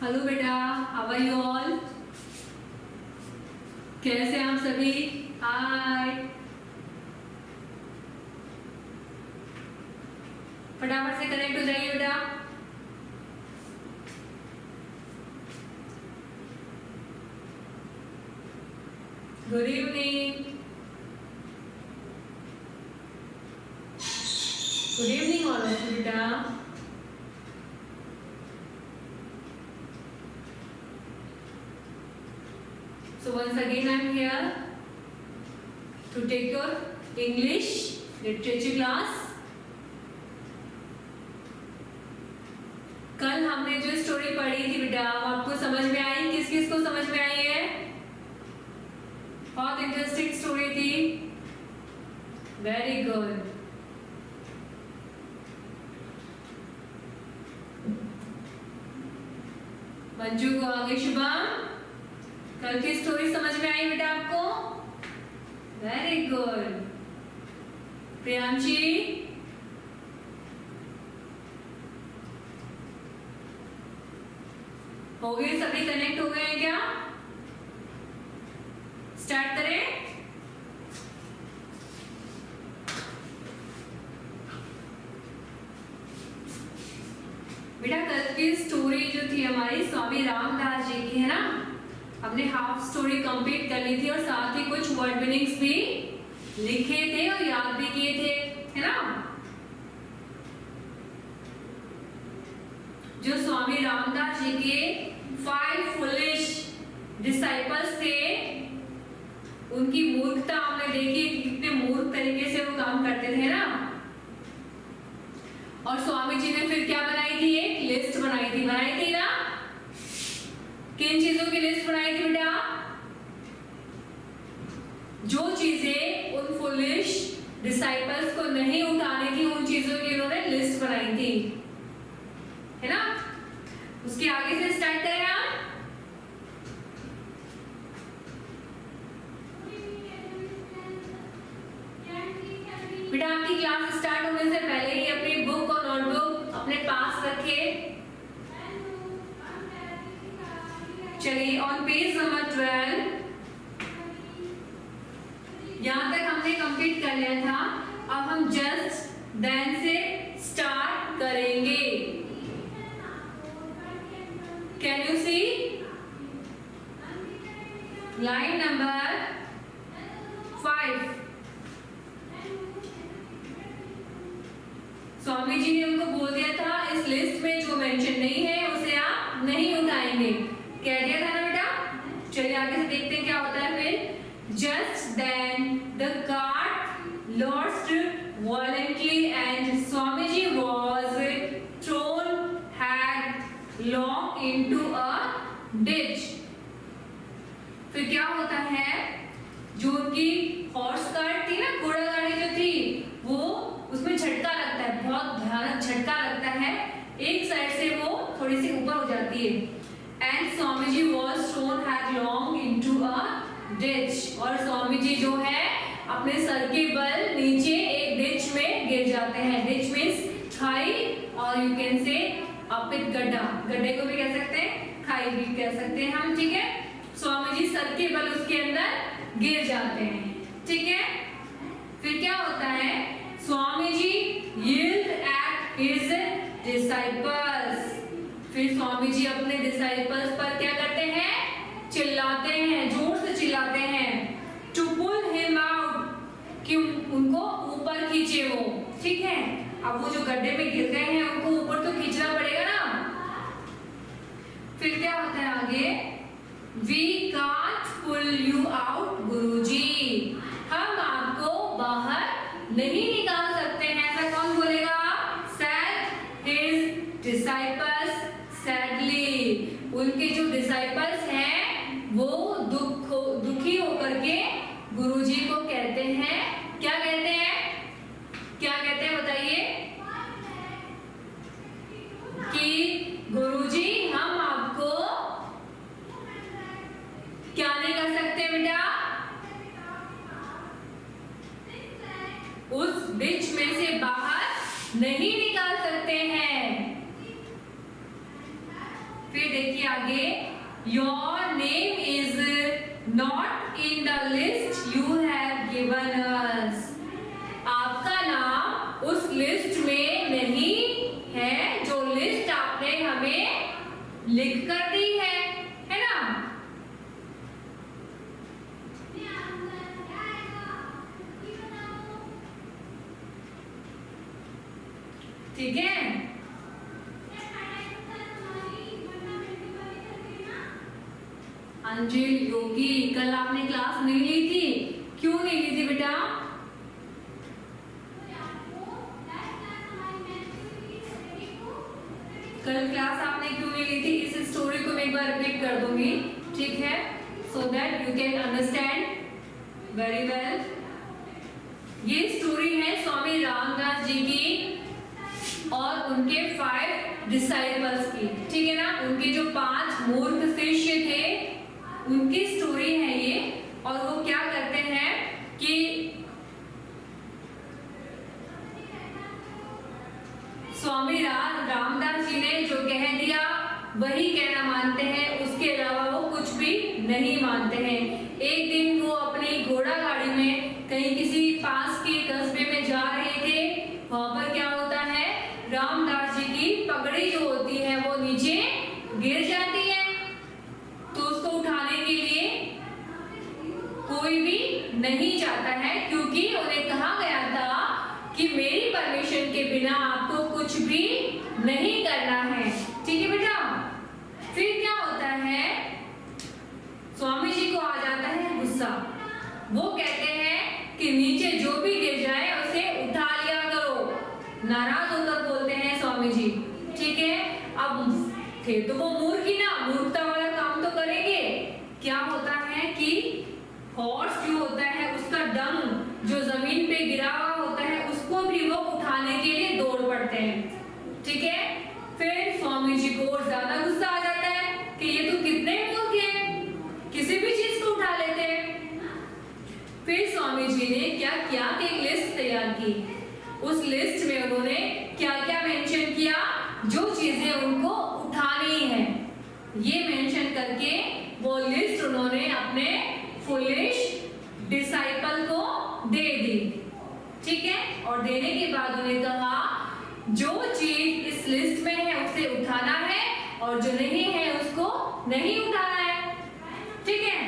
Hello बेटा, how are you all? कैसे हैं आप सभी? हाय, फटाफट से कनेक्ट हो जाइए बेटा। Good evening, good evening all of you बेटा। So once again I am here to take your English literature class. कल हमने जो स्टोरी पढ़ी थी बेटा, वो आपको समझ में आई? किस किस को समझ में आई है? बहुत इंटरेस्टिंग स्टोरी थी। Very good. मंजू को आगे शुभम, कल की स्टोरी समझ में आई बेटा आपको? Very good. प्रियांशी, हो गए सभी? कनेक्ट हो गए हैं क्या? स्टार्ट करें? बेटा कल की स्टोरी जो थी हमारी स्वामी रामदास जी की है ना, हमने हाफ स्टोरी कंप्लीट कर ली थी और साथ ही कुछ वर्ड मीनिंग्स भी लिखे थे और याद भी किए थे, है ना। जो स्वामी रामदास जी के 5 फुलिश डिसाइपल्स थे, उनकी मूर्खता हमने देखी, कितने मूर्ख तरीके से वो काम करते थे ना। और स्वामी जी ने फिर क्या बनाई थी? एक लिस्ट बनाई थी ना। किन चीजों की लिस्ट बनाई थी बेटा? जो चीजें उन फुलिश डिसाइपल्स को नहीं उठानी थी, उन चीजों की उन्होंने लिस्ट बनाई थी, है ना। उसके आगे से स्टार्ट करें आप। बेटा आपकी क्लास स्टार्ट होने से पहले ही अपनी बुक और नोटबुक अपने पास रखिए। चलिए ऑन पेज नंबर 12, यहां तक हमने कंप्लीट कर लिया था। अब हम जस्ट देन से स्टार्ट करेंगे। Can you see line number 5? Swami ji ने उनको बोल दिया था इस लिस्ट में जो मेंशन नहीं है उसे आप नहीं उठाएंगे, कह दिया था ना बेटा। चलिए आगे से देखते हैं क्या होता है फिर। Just then the cart lost violently and Swamiji was thrown headlong into a ditch. फिर क्या होता है, जो उनकी हॉर्स कार्ट थी ना, घोड़ा गाड़ी जो थी, वो उसमें झटका लगता है, बहुत भयानक झटका लगता है। एक साइड से वो थोड़ी सी ऊपर हो जाती है। And Swami ji was thrown headlong into a ditch, और स्वामी जी जो है अपने सर के बल नीचे एक डिच में गिर जाते हैं। डिच मीन्स खाई, और यू कैन से अपित गड्ढा, गड्ढे को भी कह सकते हैं, खाई भी कह सकते हैं हम, ठीक है। स्वामी जी सर के बल उसके अंदर गिर जाते हैं, ठीक है। फिर क्या होता है, Swami ji yelled at his disciples, फिर स्वामी जी अपने डिसाइपल्स पर क्या करते हैं? चिल्लाते हैं, जोर से चिल्लाते हैं। To pull him out, कि उनको ऊपर खींचे वो, ठीक है। अब वो जो गड्ढे में गिर गए हैं उनको ऊपर तो खींचना पड़ेगा ना। फिर क्या होता है आगे? We can't pull you out गुरुजी, हम आपको बाहर नहीं निकाल सकते हैं। ऐसा कौन बोलेगा? Said his disciples sadly, उनके जो डिसाइपल्स हैं वो दुखी होकर के गुरुजी को कहते हैं, क्या कहते हैं? क्या कहते हैं बताइए? कि गुरुजी हम आपको क्या नहीं कर सकते बेटा? उस डिच में से बाहर नहीं निकाल सकते हैं। फिर देखिए देखिए आगे, your name is not in the list you have given us. आपका नाम उस लिस्ट में नहीं है जो लिस्ट आपने हमें लिख कर दी है ना। ठीक है, अंजिल, योगी, कल आपने क्लास नहीं ली थी, क्यों नहीं ली थी बेटा? कल क्लास आपने क्यों नहीं ली थी? इस स्टोरी को मैं एक बार रिपीट कर दूंगी, ठीक है, so that you can understand very well. ये स्टोरी है स्वामी रामदास जी की और उनके 5 डिसाइपल्स की, ठीक है ना। उनके जो 5 मूर्ख शिष्य थे उनकी स्टोरी है ये। और वो क्या करते हैं कि स्वामी रामदास जी ने जो कह दिया वही कहना मानते हैं, उसके अलावा वो कुछ भी नहीं मानते हैं। एक दिन वो अपनी घोड़ा गाड़ी में कहीं किसी पास के कस्बे में जा रहे थे। वहां पर क्या होता है, रामदास जी की पगड़ी जो होती है वो नीचे गिर जाती है। तो उसको उठाने के लिए कोई भी नहीं चाहता है, क्योंकि उन्हें कहा गया था कि मेरी परमिशन के बिना आपको कुछ भी नहीं करना है, ठीक है बेटा। फिर क्या होता है, स्वामी जी को आ जाता है गुस्सा। वो कहते हैं कि नीचे जो भी गिर जाए उसे उठा लिया करो। नाराज होकर बोलते हैं स्वामी जी, ठीक है। अब थे तो वो मूर्ख ही ना, मूर्खता वाला काम तो करेंगे। क्या होता है कि हॉर्स जो होता है उसका डंग जो जमीन पे गिरा हुआ होता है उसको भी वो उठाने के लिए दौड़ पड़ते हैं, ठीक है। फिर स्वामी जी को और ज्यादा गुस्सा आ जाता है कि ये तो कितने मूर्ख हैं, किसी भी चीज को उठा लेते हैं। फिर स्वामी जी ने क्या किया कि एक लिस्ट तैयार की। उस लिस्ट में उन्होंने क्या क्या मेंशन किया, जो चीजें उनको उठानी है ये मेंशन करके वो लिस्ट उन्होंने अपने फुलिश डिसाइपल को दे दी, ठीक है। और देने के बाद उन्हें कहा जो चीज इस लिस्ट में है उसे उठाना है और जो नहीं है उसको नहीं उठाना है, ठीक है।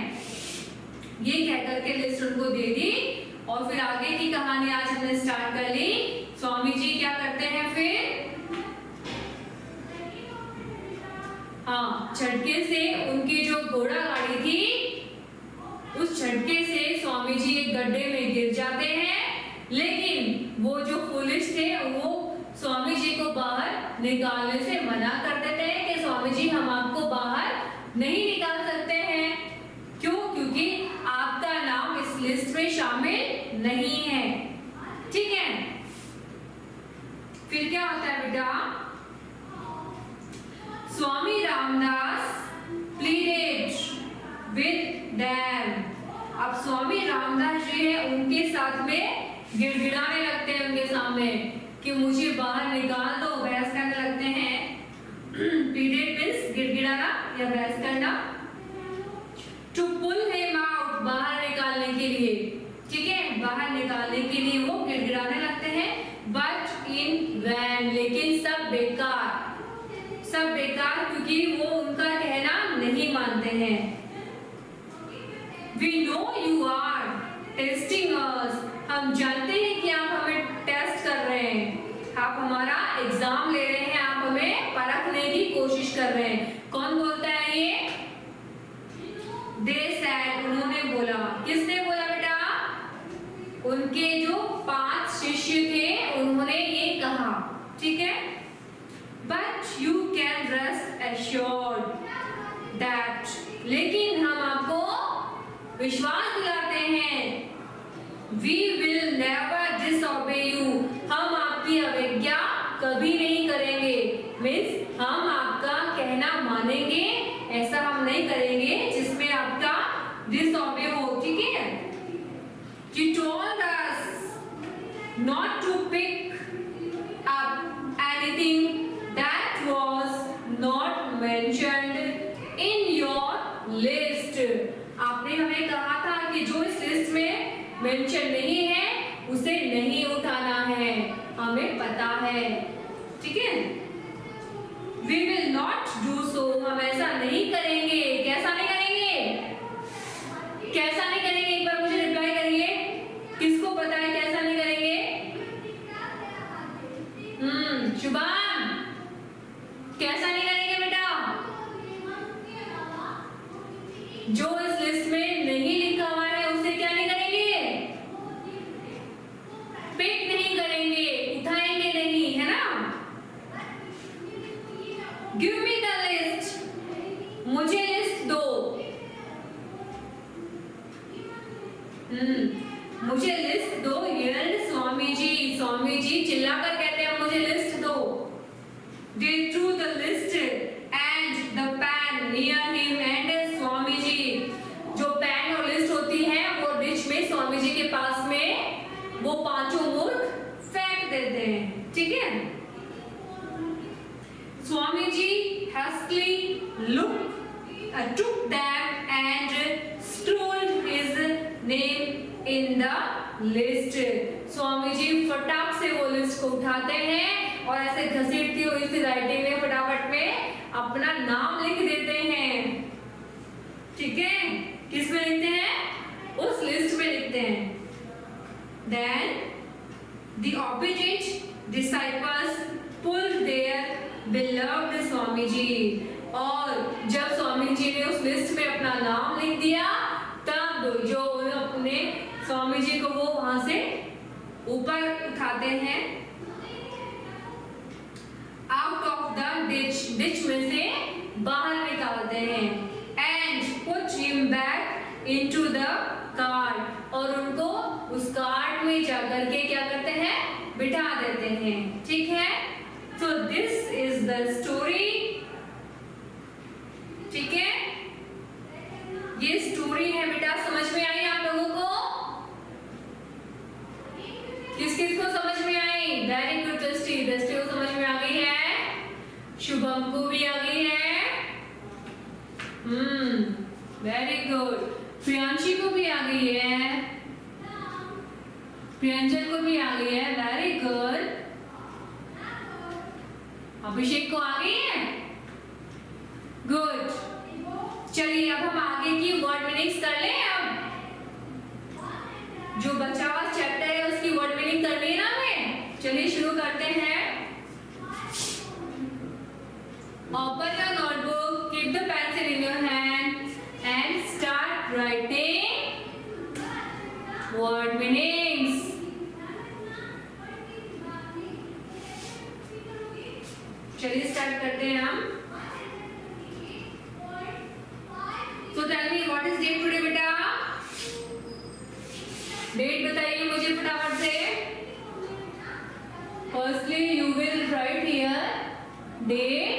ये कहकर के लिस्ट उनको दे दी। और फिर आगे की कहानी आज हमने स्टार्ट कर ली। स्वामी जी क्या करते हैं फिर, हाँ, झटके से उनकी जो घोड़ा गाड़ी थी उस झटके से स्वामी जी एक गड्ढे में गिर जाते हैं। लेकिन वो जो पुलिस थे वो स्वामी जी को बाहर निकालने से मना कर देते हैं कि स्वामी जी हम आपको बाहर नहीं निकाल सकते हैं। क्यों? क्योंकि आपका नाम इस लिस्ट में शामिल नहीं है, ठीक है। फिर क्या होता है बेटा, स्वामी रामदास प्लीडेड विद देम। अब स्वामी रामदास जी है उनके साथ में गिड़गिड़ाने लगते हैं उनके सामने कि मुझे बाहर निकाल दो, बहस करने लगते हैं। प्लीडेड मींस गिड़गिड़ाना या बहस करना। टू पुल हिम आउट, बाहर निकालने के लिए, ठीक है, बाहर निकालने के लिए वो गिड़गिड़ाने लगते हैं। बट इन वैन, लेकिन सब बेकार, सब बेकार, क्योंकि वो उनका कहना नहीं मानते हैं। We know you are testing us, हम जानते हैं कि आप हमें टेस्ट कर रहे हैं, आप हमारा एग्जाम ले रहे हैं, आप हमें परखने की कोशिश कर रहे हैं। कौन बोलता है ये? They said, उन्होंने बोला। किसने बोला बेटा? उनके जो 5 शिष्य थे उन्होंने ये कहा, ठीक है। But you can rest assured that, लेकिन हम आपको विश्वास दिलाते हैं, We will never disobey you, हम आपकी अवज्ञा कभी नहीं करेंगे। मीन्स हम आपका कहना मानेंगे, ऐसा हम नहीं करेंगे जिसमें आपका डिसऑबे हो, ठीक है। He told us not to pick up anything that was not mentioned not do so, हम ऐसा नहीं करेंगे। कैसा नहीं करेंगे? कैसा नहीं करेंगे? एक बार मुझे रिप्लाई करिए, किसको पता है कैसा नहीं करेंगे? शुभान, कैसा नहीं करेंगे बेटा? जो इस लिस्ट में नहीं लिखा हुआ है उसे क्या नहीं करेंगे? पिक नहीं करेंगे, उठाएंगे नहीं, है ना? गिव मी द लिस्ट, मुझे लिस्ट दो। मुझे लिस्ट दो। यल्ड स्वामी जी। स्वामी जी चिल्लाकर कहते हैं मुझे लिस्ट दो। They threw the list and the pen near him and Swami ji, जो पेन और लिस्ट होती है वो डिश में स्वामी जी के पास में वो पांचों मूर्ख फेंक देते हैं। ठीक है? Swami ji hastily took them and scrawled his name in the list। Swami ji फटाक से वो लिस्ट को उठाते हैं और ऐसे घसीटती हुई सी राइटिंग में फटाफट में अपना नाम लिख देते हैं। ठीक है? किस में लिखते हैं? उस लिस्ट में लिखते हैं। Then the opposite disciples pulled their beloved Swami ji. और जब स्वामी जी ने उस लिस्ट में अपना नाम लिख दिया तब जो अपने स्वामी जी को वो वहां से ऊपर उठाते हैं, आउट ऑफ द डिच में से बाहर निकालते हैं, and put him back into the cart, और उनको उस कार्ट में जाकर के क्या करते हैं? बिठा देते हैं। ठीक है? So this is the story. ठीक है? ये स्टोरी है बेटा, समझ में आई आप लोगों को? किस किस को समझ में आई? वेरी गुड दृष्टि। दृष्टि को समझ में आ गई है, शुभम को भी आ गई है, वेरी गुड। प्रियांशी को भी आ गई है, प्रियंजन को भी आ गई है, वेरी गुड। अभिषेक को आ गई है, गुड। चलिए अब हम आगे की वर्ड मीनिंग्स कर लें। अब जो बचा हुआ चैप्टर है उसकी वर्ड मीनिंग करनी है ना हमें। चलिए शुरू करते हैं। Open your notebook, keep the pencil in your hand and start writing word meanings. चलिए स्टार्ट करते हैं हम। So tell me what is date today बेटा? डेट बताइए मुझे फटाफट से। Firstly you will write here date,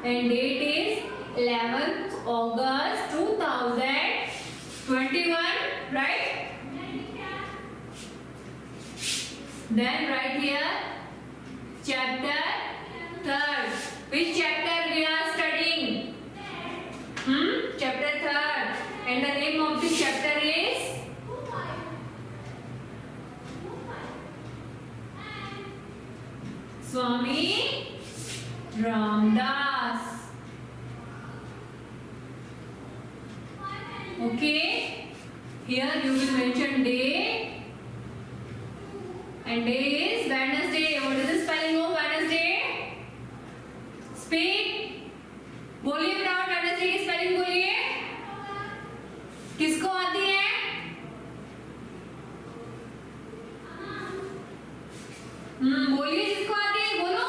and date is 11th August 2021, right? Then write here chapter 3rd. Which chapter we are studying? Chapter 3rd, and the name of the chapter is Swami Ramdas. Okay, here you will mention day, and day is Wednesday. What is the spelling of Wednesday? Speak. बोलिए बेटा, Wednesday की spelling बोलिए। किसको आती है? बोलिए जिसको आती है, बोलो।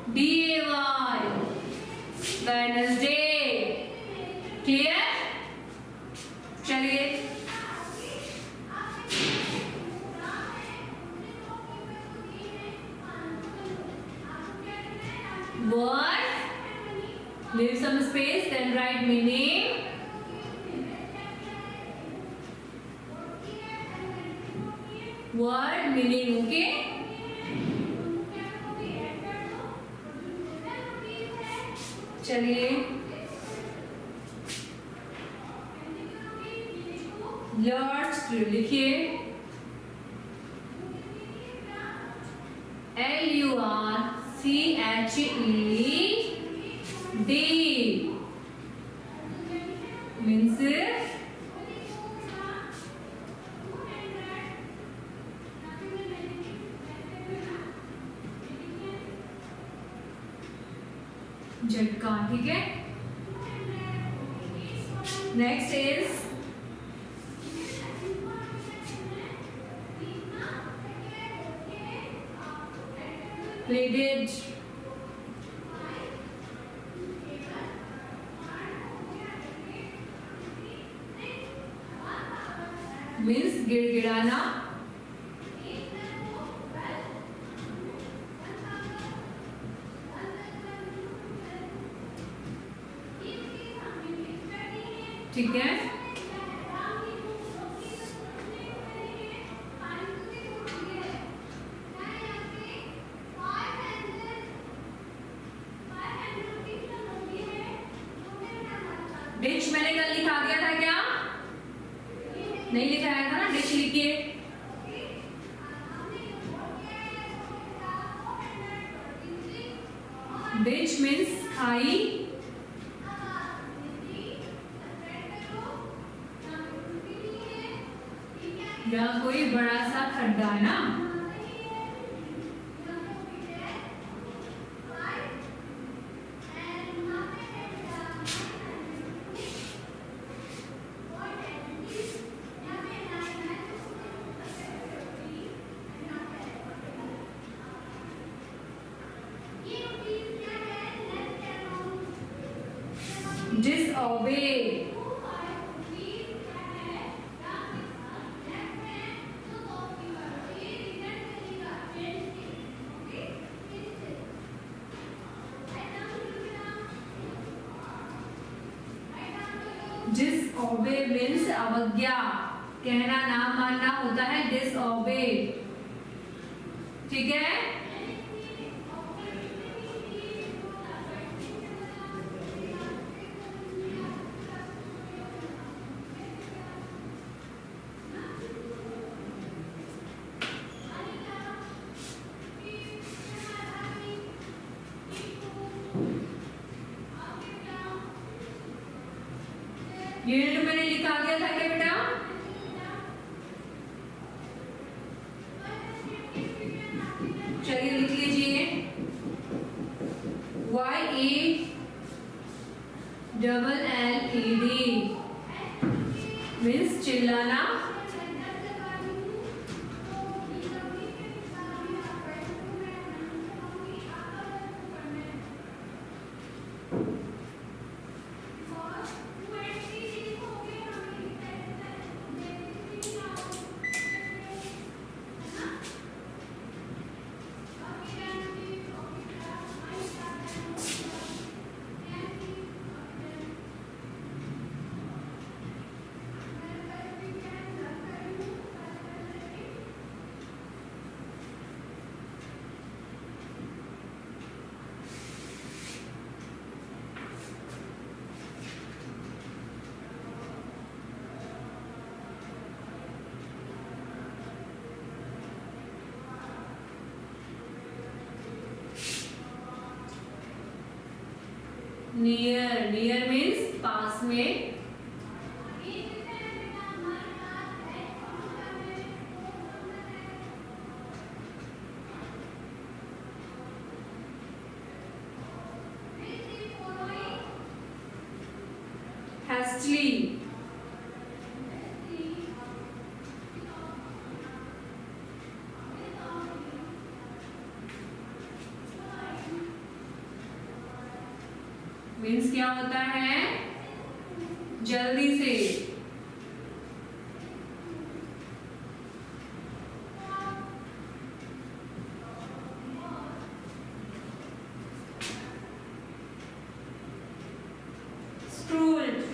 WEDNESDAY, Wednesday. क्लियर? चलिए word, leave some space, then write meaning. Word meaning, okay? चलिए लर्च लिखिए LURCHED मीन्स झटका। ठीक है, नेक्स्ट इज pleaded मीन्स गिड़गिड़ाना। ठीक है, डिच मैंने कल लिखा दिया था क्या? नहीं लिखाया था ना, डिच लिखिए। डिच मीन्स खाई। यहाँ कोई बड़ा सा खड्डा है ना। disobey disobey means अवज्ञा, कहना ना मानना होता है disobey। ठीक है, यूनिट मैंने लिखा दिया था क्या बेटा? चलिए लिख लीजिए YELLED मीन्स चिल्लाना। नियर, नियर मीन्स पास में। hastily मीन्स क्या होता है? जल्दी से। स्क्रूल्ड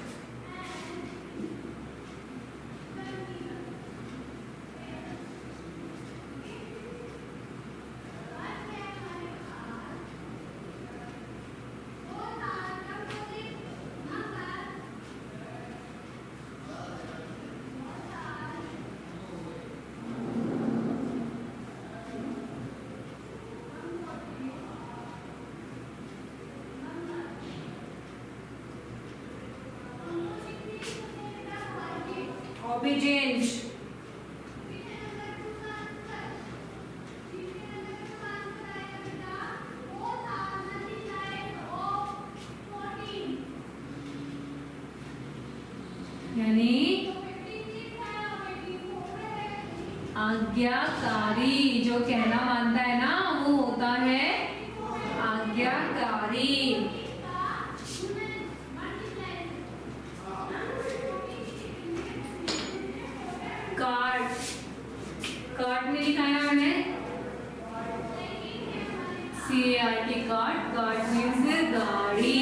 intelligent. यानी आज्ञाकारी, जो कहना मानता है ना वो होता है आज्ञाकारी। कार्ट, कार्ट में लिखा है मैंने CART, कार्ट, कार्ट मीन्स गाड़ी।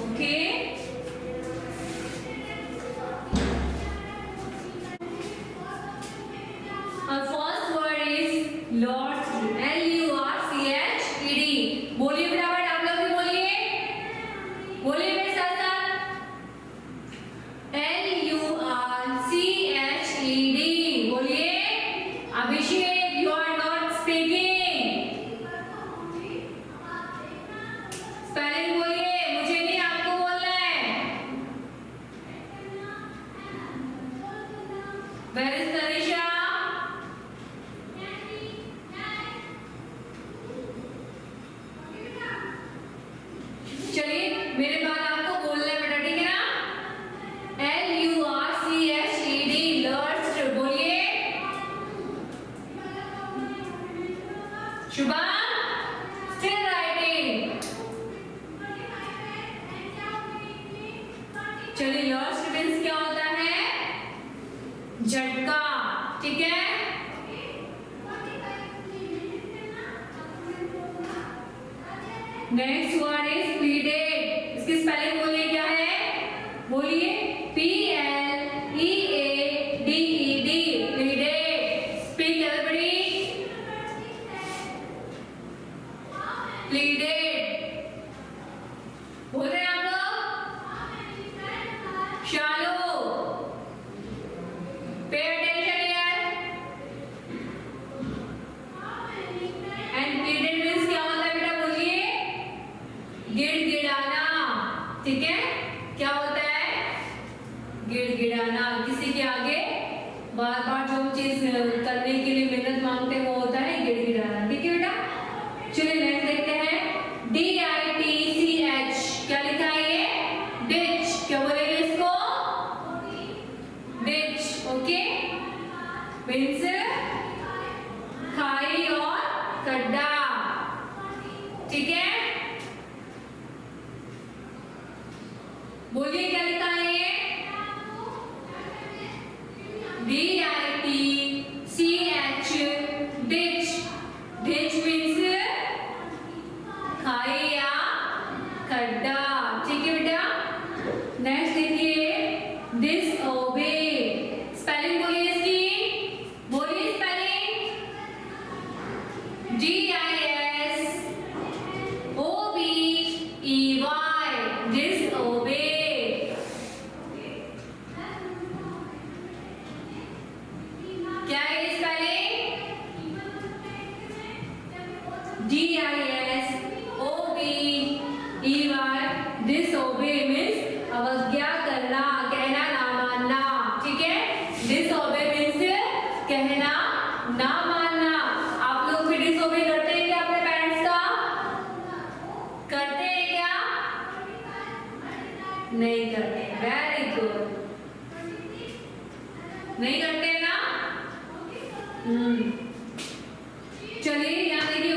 ओके, और फर्स्ट वर्ड इज लॉर्ड्स, LURCHED। बोलिए फटाफट, आप लोग भी बोलिए, बोलिए मेरे साथ साथ, LURCHED। बोलिए Abhishek, you are not speaking. Spelling बोलिए, मुझे नहीं आपको बोलना है। Where is Tanisha? चलिए मेरे बाद आपको बोलना है बेटा, ठीक है ना? LURCHED, लर्स्ट। बोलिए शुभम, स्टिल राइटिंग। चलिए लर्स्ट मीन्स क्या होता है? झटका, ठीक है? Next word is pleaded. इसकी स्पेलिंग बोलिए क्या है? बोलिए PLEADED, pleaded. Speak everybody, pleaded. बोल रहे हैं आप लोग? शालो, पे अटेंशन यार। एंड प्लीडेड मीन्स क्या होता है बेटा? बोलिए गिड़गिड़ाना, ठीक है? क्या होता है? गिड़गिड़ाना। किसी के आगे बार बार जो चीज करने के लिए मेहनत मांगते हैं वो होता है गिड़गिड़ाना, ठीक है बेटा? चलिए नेक्स्ट देखते हैं, DITCH। क्या लिखा है ये? डिच। क्या बोलेंगे इसको? डिच। ओके, मीन्स खाई और गड्ढा, ठीक है? बोलिए क्या लिखा है ये? DITCH, ditch. डिच मीन्स खाई या खड्डा, ठीक है बेटा? नेक्स्ट देखिए, डिसओबे। स्पेलिंग बोलिए इसकी, बोलिए स्पेलिंग। DISOBEY, disobey. क्या है स्पेलिंग? DISOBEY, डिसओबे मीन्स अवज्ञा करना, कहना ना मानना, ठीक है? डिसओबे मीन्स कहना ना मानना। आप लोग भी डिसओबे करते हैं क्या अपने पेरेंट्स का? करते हैं क्या? नहीं करते। वेरी गुड, नहीं करते हैं ना? चलिए यहाँ देखिए,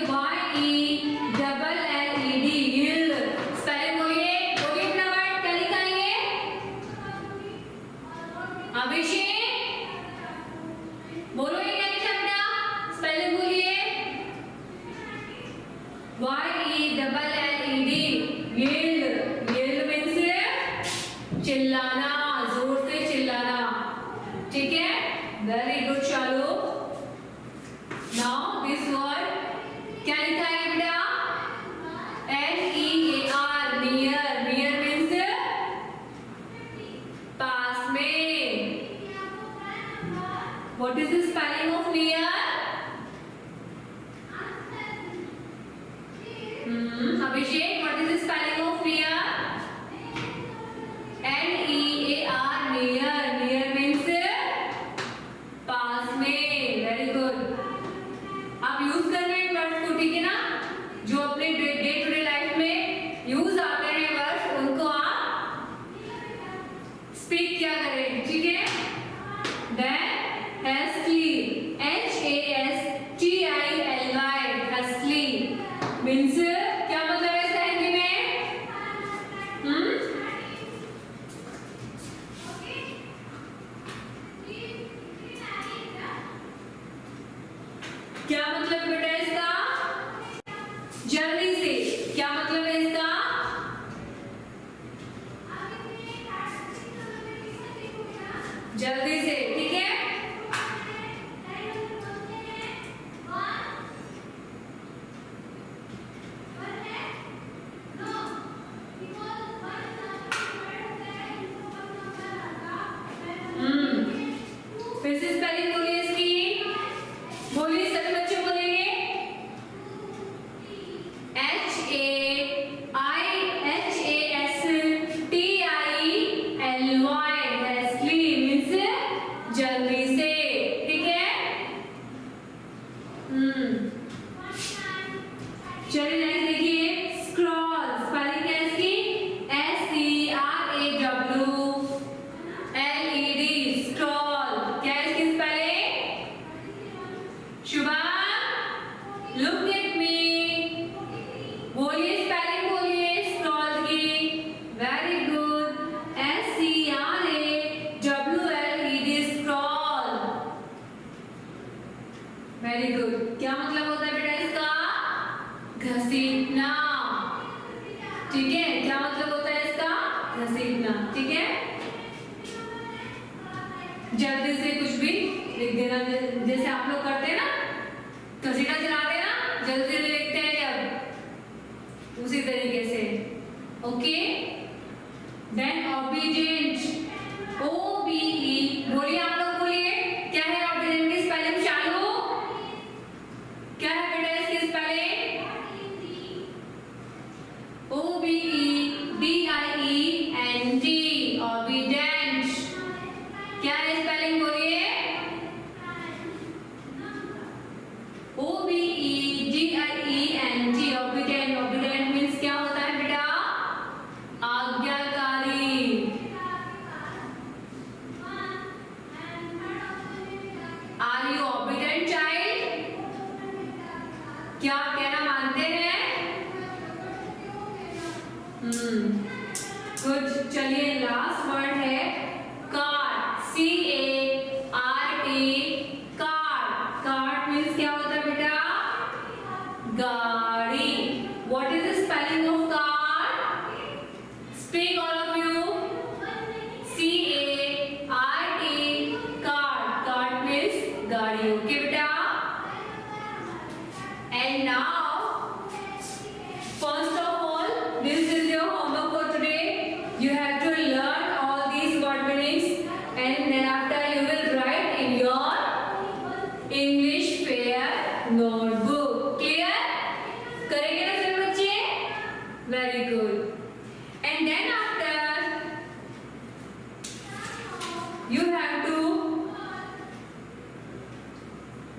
YELLED, यील्ड। स्पेलिंग बोलिए, बोलिए अपना वर्ड, क्या लिखा है ये? अभिषेक बोलो ये क्या लिखा है बेटा? स्पेलिंग बोलिए। YELLED, yield. यील्ड मीन्स चिल्लाना, जोर से चिल्लाना, ठीक है? Very good Shalu. Now this word जल्दी से, ठीक है। फिर से स्पेलिंग बोलिए इसकी, बोलिए सभी बच्चे बोलेंगे। HASTILY, हेस्टली मीन्स जल्दी से, ठीक है। चलिए नेक्स्ट देखिए, स्क्रॉल, स्पेलिंग क्या है इसकी? SCRAWLED, scroll. क्या है इसकी spelling? Shubham, look at me, बोलिए स्पेलिंग बोलिए स्क्रॉल की। Very good, SCRAWLED, scroll. Very good. क्या मतलब होता है बेटा इसका? घसीटना, ठीक है। क्या मतलब होता है इसका? घसीटना, ठीक है। जल्दी से कुछ भी लिख देना, जैसे आप लोग करते हैं ना, घसीटा चलाते हैं ना, जल्दी से लिखते हैं जब, उसी तरीके से, ओके। देन ओबीडिएंट, OBE, बोलिए आप लोग बोलिए, क्या है ओबीडिएंट की स्पेलिंग? चालू, क्या है बेटा इसकी स्पेलिंग? OBEDIENT, obedient. क्या है स्पेलिंग बोलिए? OBEDIENT, obedient. ओबीडिएंट मीन्स क्या होता है बेटा? आज्ञाकारी। Are you obedient child? क्या कहना मानते हैं? गुड। चलिए लास्ट वर्ड है cart, CART, cart. Cart means क्या होता है बेटा? गाड़ी। What is the spelling of cart? Speak all of you, CART, cart. Cart means गाड़ी, ओके बेटा। And now first of all, this is your homework for today. You have to learn all these word meanings, and then after you will write in your English fair notebook. Clear? करेंगे ना सभी बच्चे? Very good. And then after you have to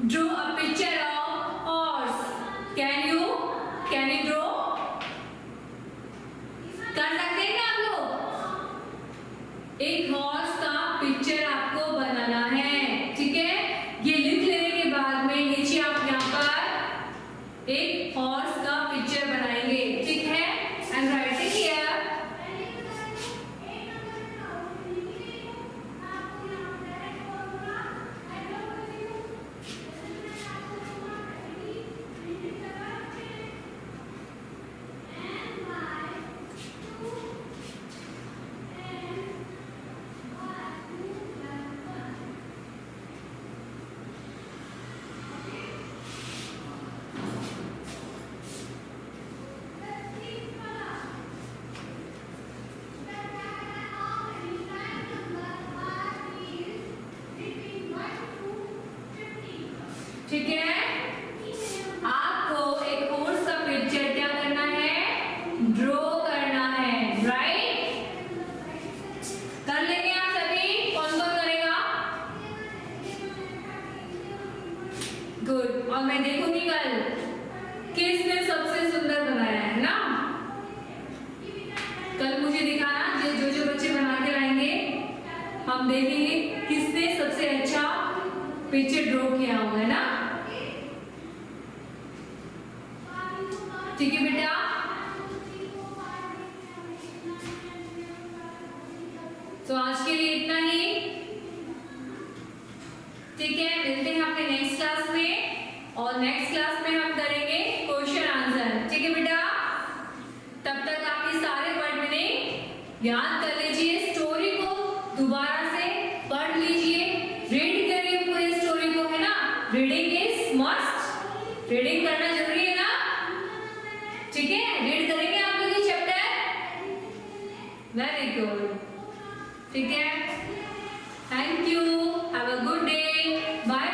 draw a picture of horse. Can you draw? कर सकते हैं क्या आप लोग? एक हॉर्स का पिक्चर आपको बनाना है, ठीक है। ये लिख लेने के बाद में नीचे आप यहाँ पर एक हॉर्स का पिक्चर बनाएंगे, ठीक है। एंड राइटिंग हियर ठीक है। आपको एक हॉर्स का पिक्चर क्या करना है? ड्रॉ करना है, राइट? कर लेंगे आप सभी? कौन कौन करेगा? गुड। और मैं देखूंगी कल किसने सबसे सुंदर बनाया है ना। कल मुझे दिखाना, जो बच्चे बना के लाएंगे, हम देखेंगे किसने सबसे अच्छा पिक्चर ड्रॉ किया होगा ना। ठीक है बेटा। तो आज के लिए इतना ही, ठीक है। मिलते हैं अपने नेक्स्ट क्लास में, और नेक्स्ट क्लास में हम करेंगे क्वेश्चन आंसर, ठीक है बेटा। तब तक आपके सारे वर्ड मीनिंग याद कर लीजिए, स्टोरी को दोबारा से पढ़ लीजिए। वेरी गुड, ठीक है, thank you, have a good day, bye.